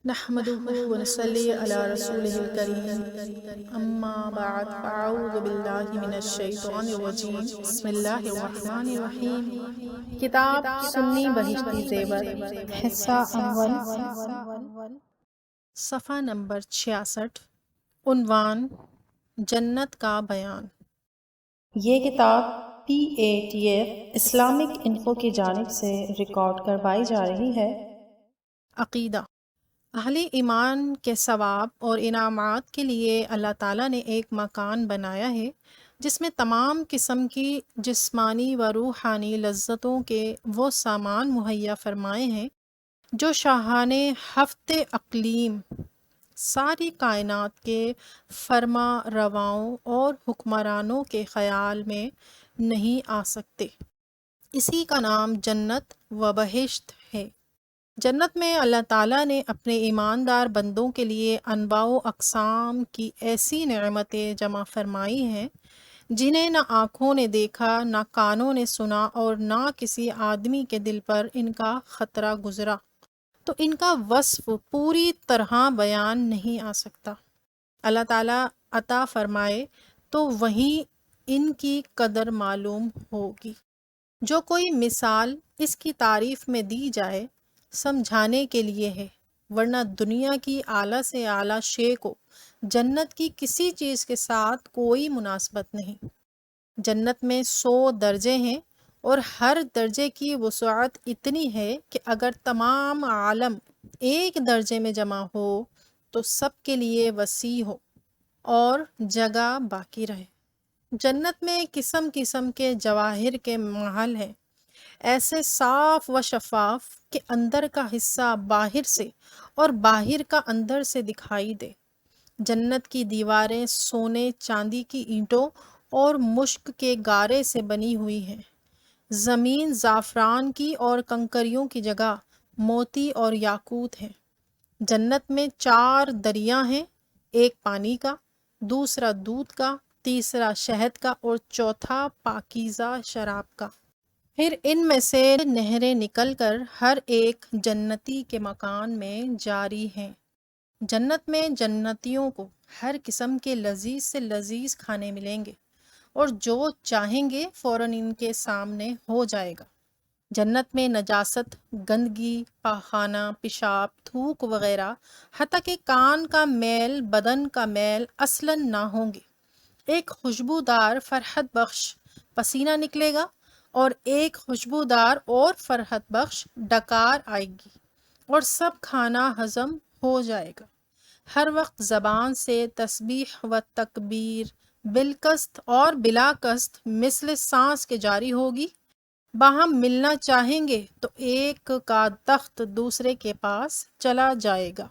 نحمده ونصلي على رسوله الكريم اما بعد فاعوذ باللہ من الشیطان الرجیم بسم اللہ الرحمن الرحیم۔ کتاب سنی بہشتی زیور، حصہ اول، صفحہ نمبر 66، عنوان جنت کا بیان۔ یہ کتاب PATF اسلامک انفو کی جانب سے ریکارڈ کروائی جا رہی ہے۔ عقیدہ: اہل ایمان کے ثواب اور انعامات کے لیے اللہ تعالیٰ نے ایک مکان بنایا ہے جس میں تمام قسم کی جسمانی و روحانی لذتوں کے وہ سامان مہیا فرمائے ہیں جو شاہان ہفت اقلیم، ساری کائنات کے فرما رواؤں اور حکمرانوں کے خیال میں نہیں آ سکتے۔ اسی کا نام جنت و بہشت ہے۔ جنت میں اللہ تعالیٰ نے اپنے ایماندار بندوں کے لیے انواع و اقسام کی ایسی نعمتیں جمع فرمائی ہیں جنہیں نہ آنکھوں نے دیکھا، نہ کانوں نے سنا اور نہ کسی آدمی کے دل پر ان کا خطرہ گزرا، تو ان کا وصف پوری طرح بیان نہیں آ سکتا۔ اللہ تعالیٰ عطا فرمائے تو وہیں ان کی قدر معلوم ہوگی۔ جو کوئی مثال اس کی تعریف میں دی جائے سمجھانے کے لیے ہے، ورنہ دنیا کی اعلیٰ سے اعلیٰ شے کو جنت کی کسی چیز کے ساتھ کوئی مناسبت نہیں۔ جنت میں 100 درجے ہیں اور ہر درجے کی وسعت اتنی ہے کہ اگر تمام عالم ایک درجے میں جمع ہو تو سب کے لیے وسیع ہو اور جگہ باقی رہے۔ جنت میں قسم قسم کے جواہر کے محل ہیں، ایسے صاف و شفاف کہ اندر کا حصہ باہر سے اور باہر کا اندر سے دکھائی دے۔ جنت کی دیواریں سونے چاندی کی اینٹوں اور مشک کے گارے سے بنی ہوئی ہیں۔ زمین زعفران کی اور کنکریوں کی جگہ موتی اور یاقوت ہیں۔ جنت میں 4 دریا ہیں، ایک پانی کا، دوسرا دودھ کا، تیسرا شہد کا اور چوتھا پاکیزہ شراب کا۔ پھر ان میں سے نہریں نکل کر ہر ایک جنتی کے مکان میں جاری ہیں۔ جنت میں جنتیوں کو ہر قسم کے لذیذ سے لذیذ کھانے ملیں گے اور جو چاہیں گے فوراً ان کے سامنے ہو جائے گا۔ جنت میں نجاست، گندگی، پاخانہ، پیشاب، تھوک وغیرہ حتیٰ کہ کان کا میل، بدن کا میل اصلاً نہ ہوں گے۔ ایک خوشبودار فرحت بخش پسینہ نکلے گا اور ایک خوشبودار اور فرحت بخش ڈکار آئے گی اور سب کھانا ہضم ہو جائے گا۔ ہر وقت زبان سے تسبیح و تکبیر بالقسط اور بلا قسط مثل سانس کے جاری ہوگی۔ باہم ملنا چاہیں گے تو ایک کا تخت دوسرے کے پاس چلا جائے گا۔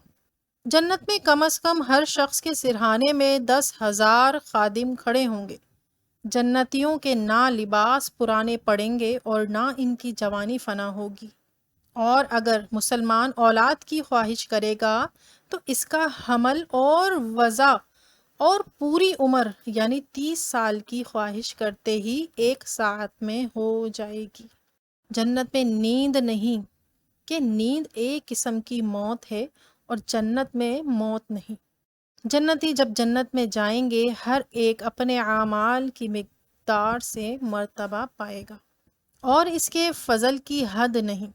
جنت میں کم از کم ہر شخص کے سرہانے میں 10,000 خادم کھڑے ہوں گے۔ جنتیوں کے نہ لباس پرانے پڑیں گے اور نہ ان کی جوانی فنا ہوگی، اور اگر مسلمان اولاد کی خواہش کرے گا تو اس کا حمل اور وضع اور پوری عمر یعنی 30 سال کی خواہش کرتے ہی 1 ساعت میں ہو جائے گی۔ جنت میں نیند نہیں کہ نیند ایک قسم کی موت ہے اور جنت میں موت نہیں۔ جنتی جب جنت میں جائیں گے ہر ایک اپنے اعمال کی مقدار سے مرتبہ پائے گا اور اس کے فضل کی حد نہیں۔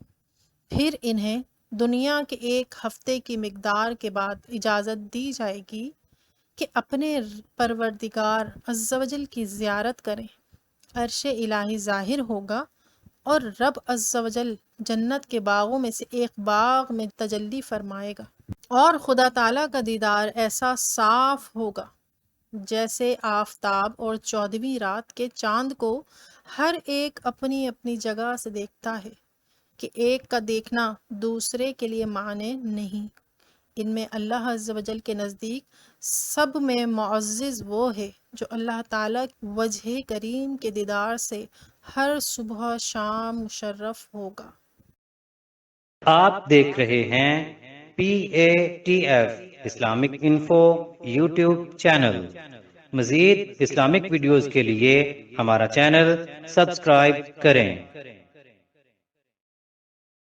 پھر انہیں دنیا کے 1 ہفتے کی مقدار کے بعد اجازت دی جائے گی کہ اپنے پروردگار عز و جل کی زیارت کریں۔ عرش الہی ظاہر ہوگا اور رب عز و جل جنت کے باغوں میں سے ایک باغ میں تجلی فرمائے گا اور خدا تعالیٰ کا دیدار ایسا صاف ہوگا جیسے آفتاب اور 14ویں رات کے چاند کو ہر ایک اپنی اپنی جگہ سے دیکھتا ہے کہ ایک کا دیکھنا دوسرے کے لیے معنی نہیں۔ ان میں اللہ عز و جل کے نزدیک سب میں معزز وہ ہے جو اللہ تعالیٰ وجہ کریم کے دیدار سے ہر صبح شام مشرف ہوگا۔ آپ دیکھ رہے ہیں PATF Islamic info YouTube channel. مزید اسلامک ویڈیوز کے لیے ہمارا چینل سبسکرائب کریں۔